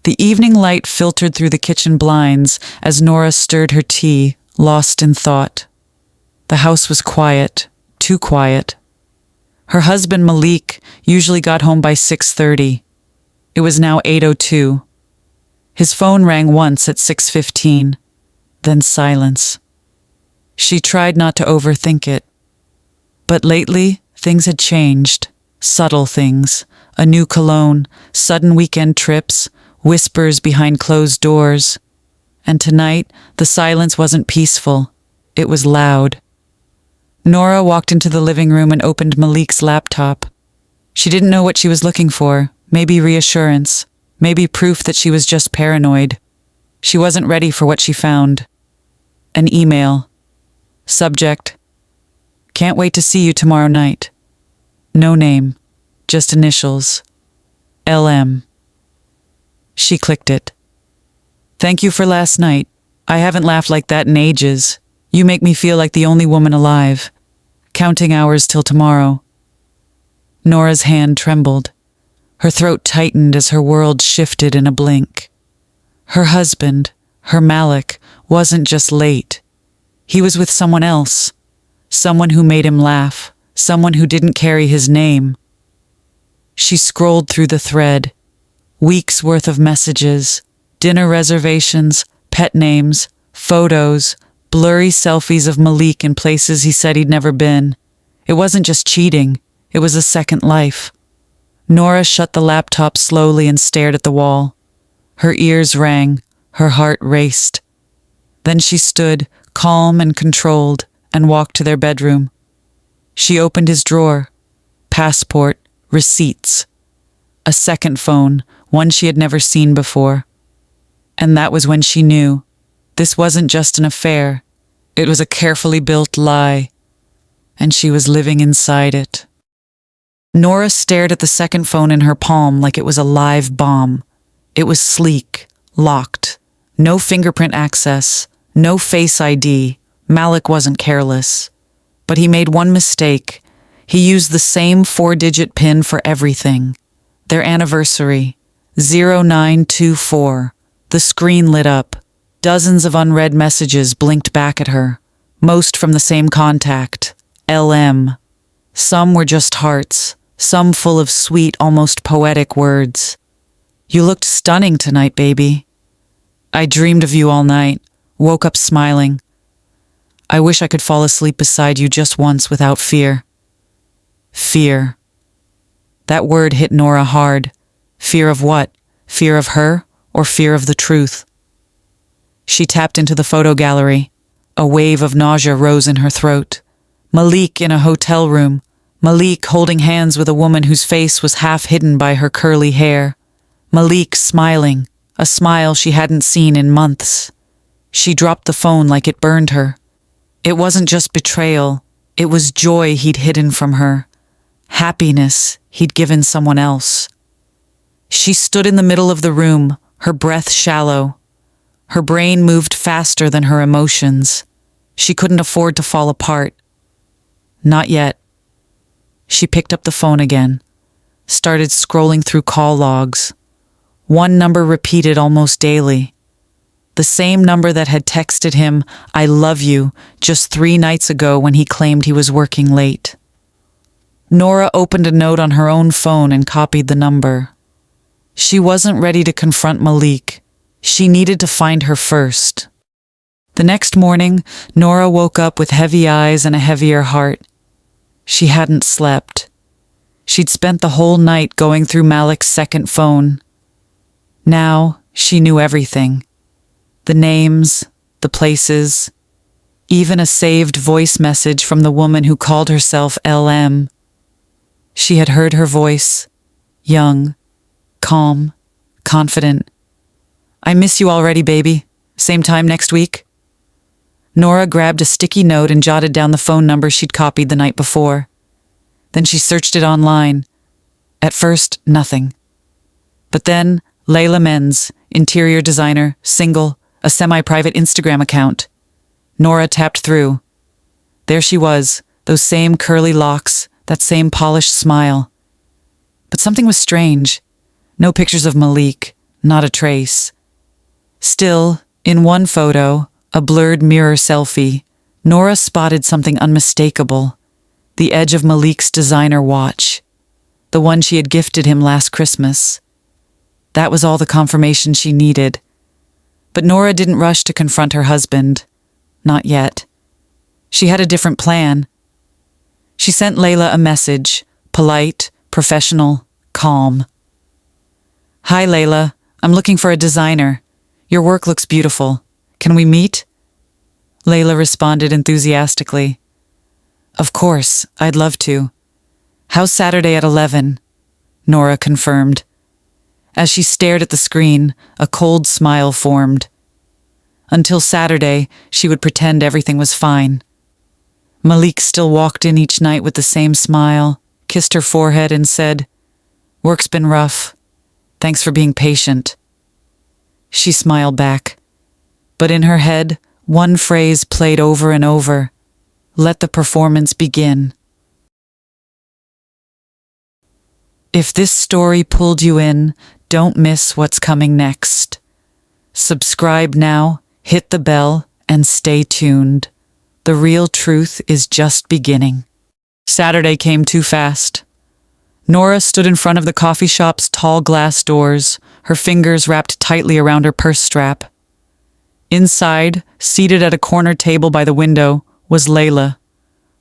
The evening light filtered through the kitchen blinds as Nora stirred her tea, lost in thought. The house was quiet, too quiet. Her husband Malik usually got home by 6:30. It was now 8:02. His phone rang once at 6:15, then silence. She tried not to overthink it. But lately, things had changed. Subtle things. A new cologne, sudden weekend trips, whispers behind closed doors. And tonight, the silence wasn't peaceful. It was loud. Nora walked into the living room and opened Malik's laptop. She didn't know what she was looking for. Maybe reassurance. Maybe proof that she was just paranoid. She wasn't ready for what she found. An email. Subject: "Can't wait to see you tomorrow night." No name. Just initials. LM. She clicked it. "Thank you for last night. I haven't laughed like that in ages. You make me feel like the only woman alive. Counting hours till tomorrow." Nora's hand trembled. Her throat tightened as her world shifted in a blink. Her husband, her Malik, wasn't just late. He was with someone else. Someone who made him laugh. Someone who didn't carry his name. She scrolled through the thread. Weeks worth of messages, dinner reservations, pet names, photos, blurry selfies of Malik in places he said he'd never been. It wasn't just cheating. It was a second life. Nora shut the laptop slowly and stared at the wall. Her ears rang. Her heart raced. Then she stood, calm and controlled, and walked to their bedroom. She opened his drawer. Passport, receipts. A second phone, one she had never seen before. And that was when she knew. This wasn't just an affair. It was a carefully built lie. And she was living inside it. Nora stared at the second phone in her palm like it was a live bomb. It was sleek, locked. No fingerprint access, no Face ID. Malik wasn't careless. But he made one mistake. He used the same 4-digit PIN for everything. Their anniversary, 0924. The screen lit up. Dozens of unread messages blinked back at her, most from the same contact, LM. Some were just hearts, some full of sweet, almost poetic words. "You looked stunning tonight, baby. I dreamed of you all night, woke up smiling. I wish I could fall asleep beside you just once without fear." Fear. That word hit Nora hard. Fear of what? Fear of her, or fear of the truth? She tapped into the photo gallery. A wave of nausea rose in her throat. Malik in a hotel room. Malik holding hands with a woman whose face was half hidden by her curly hair. Malik smiling, a smile she hadn't seen in months. She dropped the phone like it burned her. It wasn't just betrayal. It was joy he'd hidden from her. Happiness he'd given someone else. She stood in the middle of the room, her breath shallow. Her brain moved faster than her emotions. She couldn't afford to fall apart. Not yet. She picked up the phone again, started scrolling through call logs. One number repeated almost daily. The same number that had texted him, "I love you," just 3 nights ago when he claimed he was working late. Nora opened a note on her own phone and copied the number. She wasn't ready to confront Malik. She needed to find her first. The next morning, Nora woke up with heavy eyes and a heavier heart. She hadn't slept. She'd spent the whole night going through Malik's second phone. Now, she knew everything. The names, the places, even a saved voice message from the woman who called herself LM. She had heard her voice, young, calm, confident. "I miss you already, baby. Same time next week?" Nora grabbed a sticky note and jotted down the phone number she'd copied the night before. Then she searched it online. At first, nothing. But then, Layla Menz, interior designer, single, a semi-private Instagram account. Nora tapped through. There she was, those same curly locks, that same polished smile. But something was strange. No pictures of Malik, not a trace. Still, in one photo, a blurred mirror selfie, Nora spotted something unmistakable. The edge of Malik's designer watch. The one she had gifted him last Christmas. That was all the confirmation she needed. But Nora didn't rush to confront her husband. Not yet. She had a different plan. She sent Layla a message, polite, professional, calm. "Hi, Layla. I'm looking for a designer. Your work looks beautiful. Can we meet?" Layla responded enthusiastically. "Of course, I'd love to. How's Saturday at 11? Nora confirmed. As she stared at the screen, a cold smile formed. Until Saturday, she would pretend everything was fine. Malik still walked in each night with the same smile, kissed her forehead and said, "Work's been rough. Thanks for being patient." She smiled back. But in her head, one phrase played over and over. "Let the performance begin." If this story pulled you in, don't miss what's coming next. Subscribe now, hit the bell, and stay tuned. The real truth is just beginning. Saturday came too fast. Nora stood in front of the coffee shop's tall glass doors, her fingers wrapped tightly around her purse strap. Inside, seated at a corner table by the window, was Layla.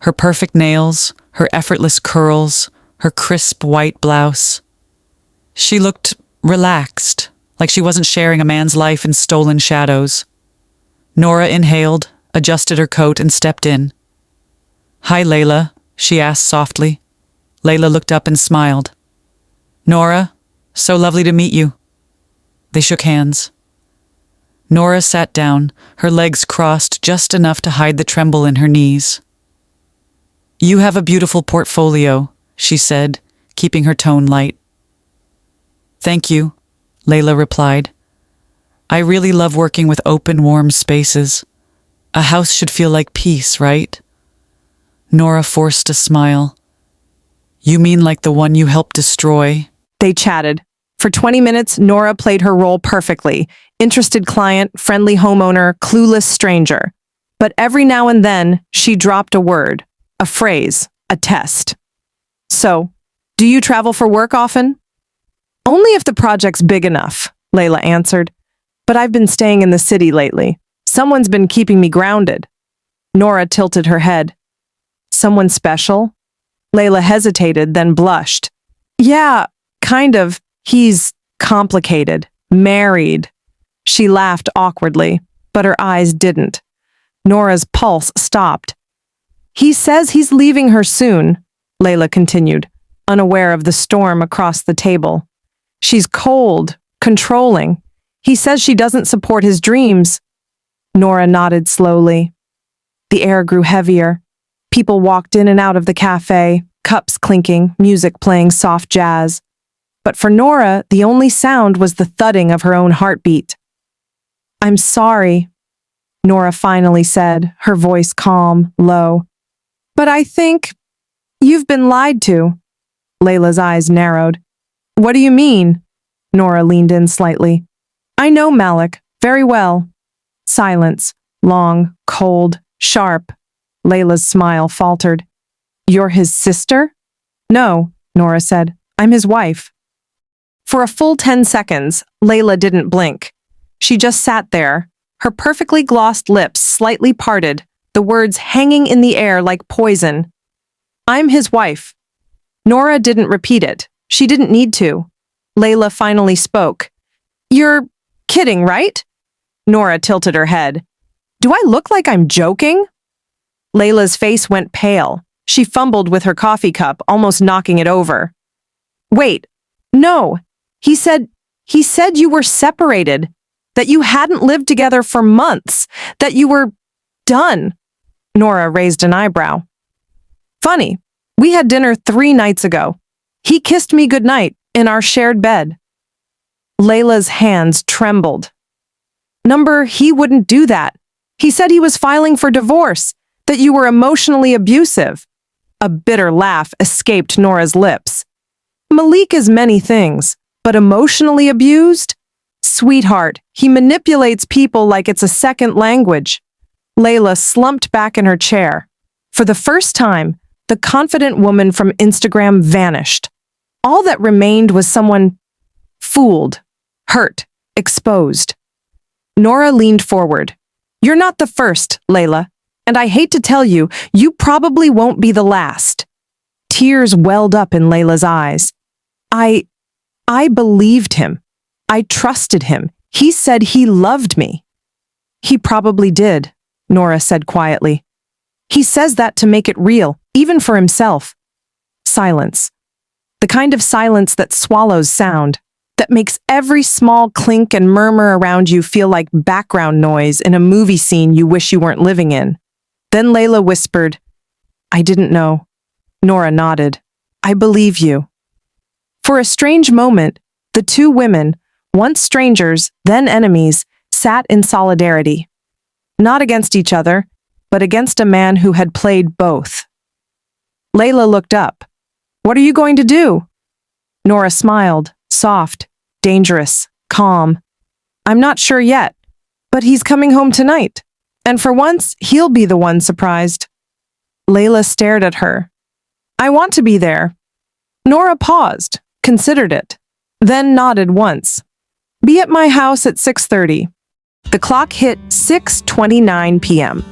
Her perfect nails, her effortless curls, her crisp white blouse. She looked relaxed, like she wasn't sharing a man's life in stolen shadows. Nora inhaled, adjusted her coat, and stepped in. "Hi, Layla," she asked softly. Layla looked up and smiled. "Nora, so lovely to meet you." They shook hands. Nora sat down, her legs crossed just enough to hide the tremble in her knees. "You have a beautiful portfolio," she said, keeping her tone light. "Thank you," Layla replied. "I really love working with open, warm spaces. A house should feel like peace, right?" Nora forced a smile. "You mean like the one you helped destroy?" They chatted. For 20 minutes, Nora played her role perfectly. Interested client, friendly homeowner, clueless stranger. But every now and then, she dropped a word, a phrase, a test. "So, do you travel for work often?" "Only if the project's big enough," Layla answered. "But I've been staying in the city lately. Someone's been keeping me grounded." Nora tilted her head. "Someone special?" Layla hesitated, then blushed. "Yeah, kind of. He's complicated. Married." She laughed awkwardly, but her eyes didn't. Nora's pulse stopped. "He says he's leaving her soon," Layla continued, unaware of the storm across the table. "She's cold, controlling. He says she doesn't support his dreams." Nora nodded slowly. The air grew heavier. People walked in and out of the cafe, cups clinking, music playing soft jazz. But for Nora, the only sound was the thudding of her own heartbeat. "I'm sorry," Nora finally said, her voice calm, low. "But I think you've been lied to." Layla's eyes narrowed. "What do you mean?" Nora leaned in slightly. "I know Malik very well." Silence, long, cold, sharp. Layla's smile faltered. "You're his sister?" "No," Nora said. "I'm his wife." For a full 10 seconds, Layla didn't blink. She just sat there, her perfectly glossed lips slightly parted, the words hanging in the air like poison. "I'm his wife." Nora didn't repeat it. She didn't need to. Layla finally spoke. "You're kidding, right?" Nora tilted her head. "Do I look like I'm joking?" Layla's face went pale. She fumbled with her coffee cup, almost knocking it over. "Wait, no. He said you were separated, that you hadn't lived together for months, that you were done." Nora raised an eyebrow. "Funny, we had dinner 3 nights ago. He kissed me goodnight in our shared bed." Layla's hands trembled. He wouldn't do that. He said he was filing for divorce, that you were emotionally abusive." A bitter laugh escaped Nora's lips. "Malik is many things, but emotionally abused? Sweetheart, he manipulates people like it's a second language. Layla slumped back in her chair. For the first time, the confident woman from Instagram vanished. All that remained was someone fooled, hurt, exposed. Nora leaned forward. You're not the first, Layla, and I hate to tell you, you probably won't be the last. Tears welled up in Layla's eyes. I believed him. I trusted him. He said he loved me. He probably did, Nora said quietly. He says that to make it real, even for himself. Silence. The kind of silence that swallows sound, that makes every small clink and murmur around you feel like background noise in a movie scene you wish you weren't living in. Then Layla whispered, I didn't know. Nora nodded. I believe you. For a strange moment, the two women, once strangers, then enemies, sat in solidarity. Not against each other, but against a man who had played both. Layla looked up. What are you going to do? Nora smiled, soft, dangerous, calm. I'm not sure yet, but he's coming home tonight. And for once, he'll be the one surprised. Layla stared at her. I want to be there. Nora paused, considered it, then nodded once. Be at my house at 6:30. The clock hit 6:29 p.m.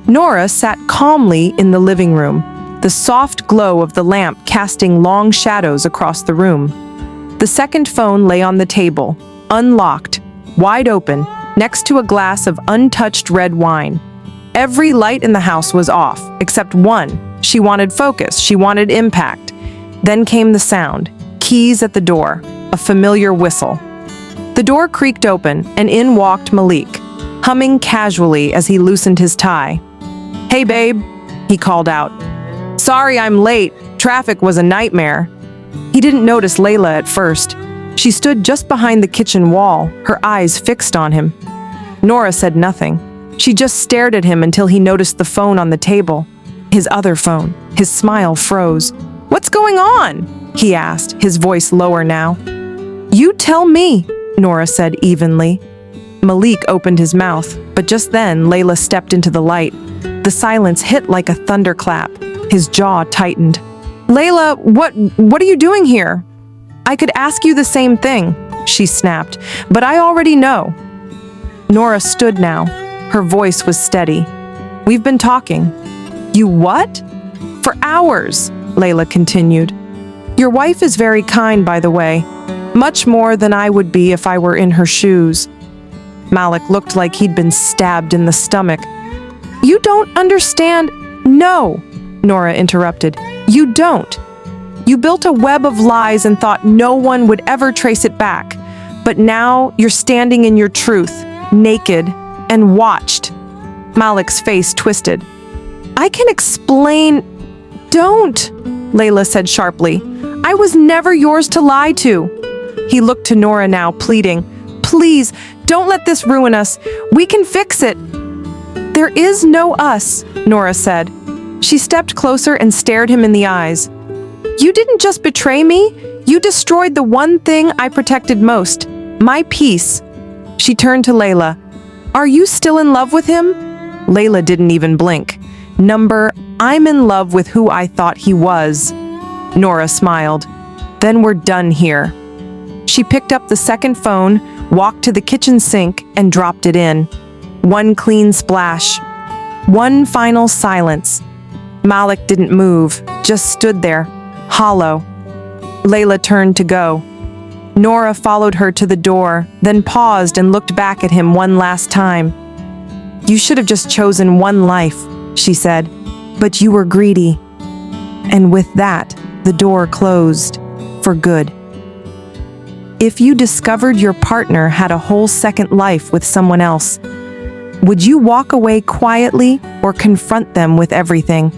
Nora sat calmly in the living room, the soft glow of the lamp casting long shadows across the room. The second phone lay on the table, unlocked, wide open, next to a glass of untouched red wine. Every light in the house was off, except one. She wanted focus, she wanted impact. Then came the sound, keys at the door, a familiar whistle. The door creaked open, and in walked Malik, humming casually as he loosened his tie. Hey babe, he called out. Sorry I'm late, traffic was a nightmare. He didn't notice Layla at first. She stood just behind the kitchen wall, her eyes fixed on him. Nora said nothing. She just stared at him until he noticed the phone on the table. His other phone. His smile froze. What's going on? He asked, his voice lower now. You tell me, Nora said evenly. Malik opened his mouth, but just then Layla stepped into the light. The silence hit like a thunderclap. His jaw tightened. Layla, what are you doing here? I could ask you the same thing, she snapped, but I already know. Nora stood now. Her voice was steady. We've been talking. You what? For hours, Layla continued. Your wife is very kind, by the way. Much more than I would be if I were in her shoes. Malik looked like he'd been stabbed in the stomach. You don't understand. No, Nora interrupted. You don't. You built a web of lies and thought no one would ever trace it back. But now you're standing in your truth, naked, and watched. Malik's face twisted. I can explain. Don't, Layla said sharply. I was never yours to lie to. He looked to Nora now, pleading. Please, don't let this ruin us. We can fix it. There is no us, Nora said. She stepped closer and stared him in the eyes. You didn't just betray me. You destroyed the one thing I protected most, my peace. She turned to Layla. Are you still in love with him? Layla didn't even blink. I'm in love with who I thought he was. Nora smiled. Then we're done here. She picked up the second phone, walked to the kitchen sink, and dropped it in. One clean splash. One final silence. Malik didn't move, just stood there, hollow. Layla turned to go. Nora followed her to the door, then paused and looked back at him one last time. You should have just chosen one life, she said, but you were greedy. And with that, the door closed, for good. If you discovered your partner had a whole second life with someone else, would you walk away quietly or confront them with everything?